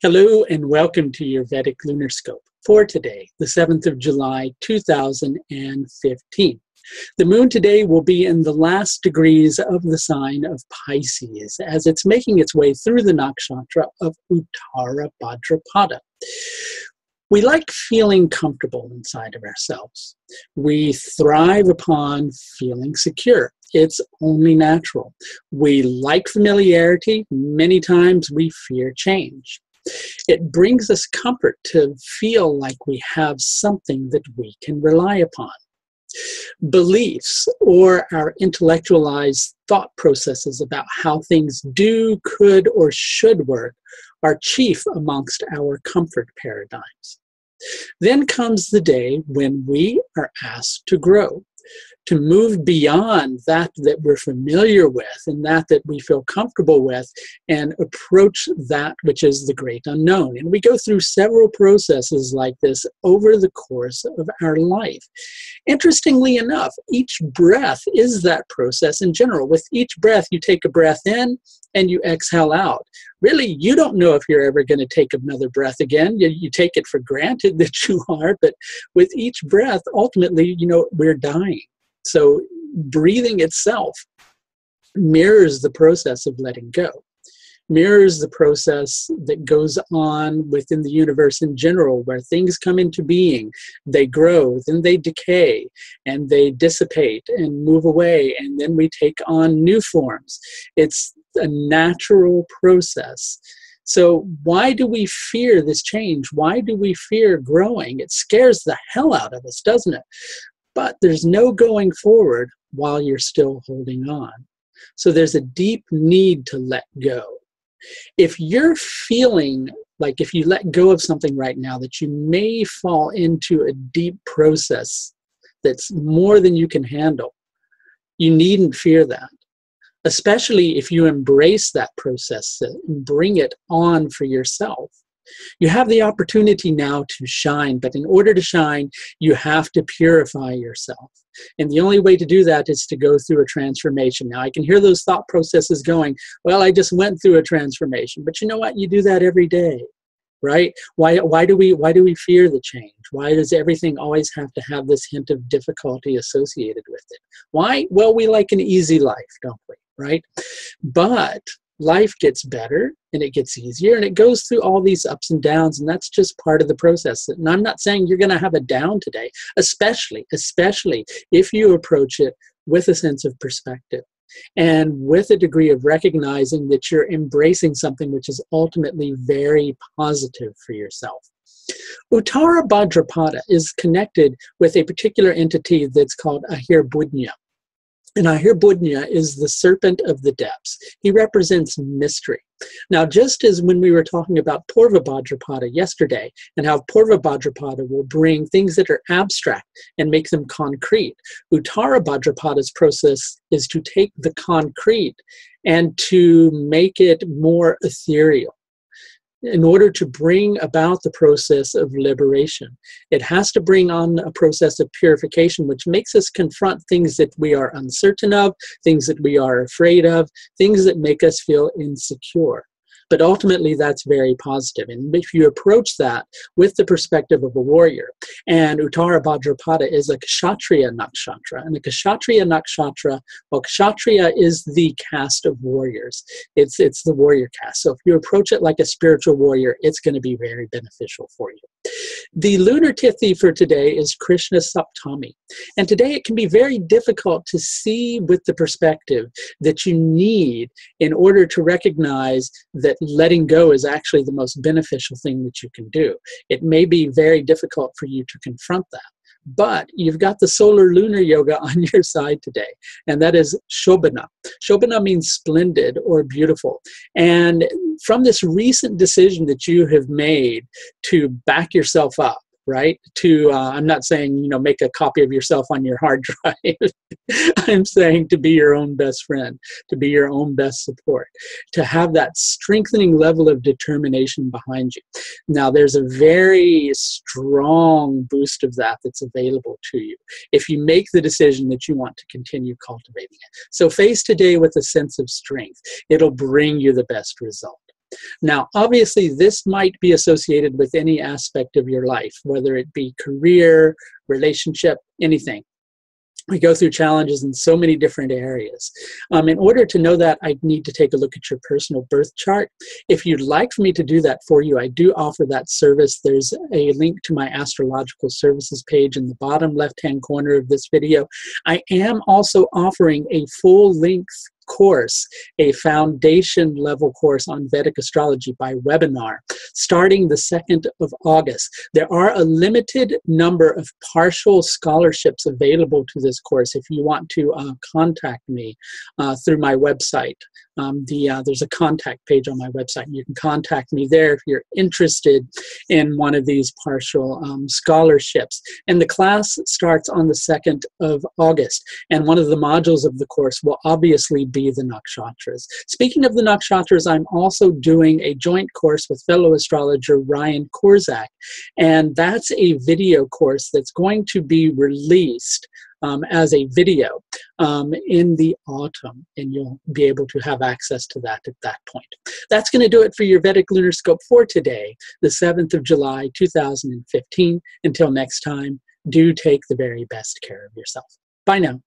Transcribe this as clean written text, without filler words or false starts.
Hello and welcome to your Vedic Lunar Scope for today, the 7th of July, 2015. The moon today will be in the last degrees of the sign of Pisces as it's making its way through the nakshatra of Uttara Bhadrapada. We like feeling comfortable inside of ourselves. We thrive upon feeling secure. It's only natural. We like familiarity. Many times we fear change. It brings us comfort to feel like we have something that we can rely upon. Beliefs, or our intellectualized thought processes about how things do, could, or should work, are chief amongst our comfort paradigms. Then comes the day when we are asked to grow, to move beyond that we're familiar with and that we feel comfortable with and approach that which is the great unknown. And we go through several processes like this over the course of our life. Interestingly enough, each breath is that process in general. With each breath, you take a breath in and you exhale out. Really, you don't know if you're ever going to take another breath again. You take it for granted that you are, but with each breath, ultimately, we're dying. So breathing itself mirrors the process of letting go, mirrors the process that goes on within the universe in general, where things come into being, they grow, then they decay, and they dissipate and move away, and then we take on new forms. It's a natural process. So why do we fear this change? Why do we fear growing? It scares the hell out of us, doesn't it? But there's no going forward while you're still holding on. So there's a deep need to let go. If you're feeling like if you let go of something right now, that you may fall into a deep process that's more than you can handle, you needn't fear that. Especially if you embrace that process and bring it on for yourself. You have the opportunity now to shine, but in order to shine, you have to purify yourself. And the only way to do that is to go through a transformation. Now, I can hear those thought processes going, well, I just went through a transformation. But you know what? You do that every day, right? Why do we fear the change? Why does everything always have to have this hint of difficulty associated with it? Why? Well, we like an easy life, don't we? Right? But life gets better and it gets easier and it goes through all these ups and downs, and that's just part of the process. And I'm not saying you're going to have a down today, especially if you approach it with a sense of perspective and with a degree of recognizing that you're embracing something which is ultimately very positive for yourself. Uttara Bhadrapada is connected with a particular entity that's called Ahirbudnya. And Ahirbudnya is the serpent of the depths. He represents mystery. Now, just as when we were talking about Purva Bhadrapada yesterday, and how Purva Bhadrapada will bring things that are abstract and make them concrete, Uttara Bhadrapada's process is to take the concrete and to make it more ethereal, in order to bring about the process of liberation. It has to bring on a process of purification, which makes us confront things that we are uncertain of, things that we are afraid of, things that make us feel insecure. But ultimately, that's very positive. And if you approach that with the perspective of a warrior, and Uttara Bhadrapada is a Kshatriya nakshatra, and the Kshatriya nakshatra, well, Kshatriya is the caste of warriors. It's the warrior caste. So if you approach it like a spiritual warrior, it's going to be very beneficial for you. The lunar tithi for today is Krishna Saptami. And today it can be very difficult to see with the perspective that you need in order to recognize that letting go is actually the most beneficial thing that you can do. It may be very difficult for you to confront that. But you've got the solar lunar yoga on your side today, and that is Shobhana. Shobhana means splendid or beautiful. And from this recent decision that you have made to back yourself up, right? To, I'm not saying, make a copy of yourself on your hard drive. I'm saying to be your own best friend, to be your own best support, to have that strengthening level of determination behind you. Now, there's a very strong boost of that that's available to you if you make the decision that you want to continue cultivating it. So face today with a sense of strength. It'll bring you the best result. Now, obviously, this might be associated with any aspect of your life, whether it be career, relationship, anything. We go through challenges in so many different areas. In order to know that, I need to take a look at your personal birth chart. If you'd like for me to do that for you, I do offer that service. There's a link to my astrological services page in the bottom left-hand corner of this video. I am also offering a full-length course, a foundation level course on Vedic astrology by webinar, starting the 2nd of August. There are a limited number of partial scholarships available to this course if you want to contact me through my website. There's a contact page on my website, and you can contact me there if you're interested in one of these partial scholarships. And the class starts on the 2nd of August, and one of the modules of the course will obviously be the nakshatras. Speaking of the nakshatras, I'm also doing a joint course with fellow astrologer Ryan Korzak, and that's a video course that's going to be released as a video in the autumn, and you'll be able to have access to that at that point. That's going to do it for your Vedic Lunar Scope for today, the 7th of July, 2015. Until next time, do take the very best care of yourself. Bye now.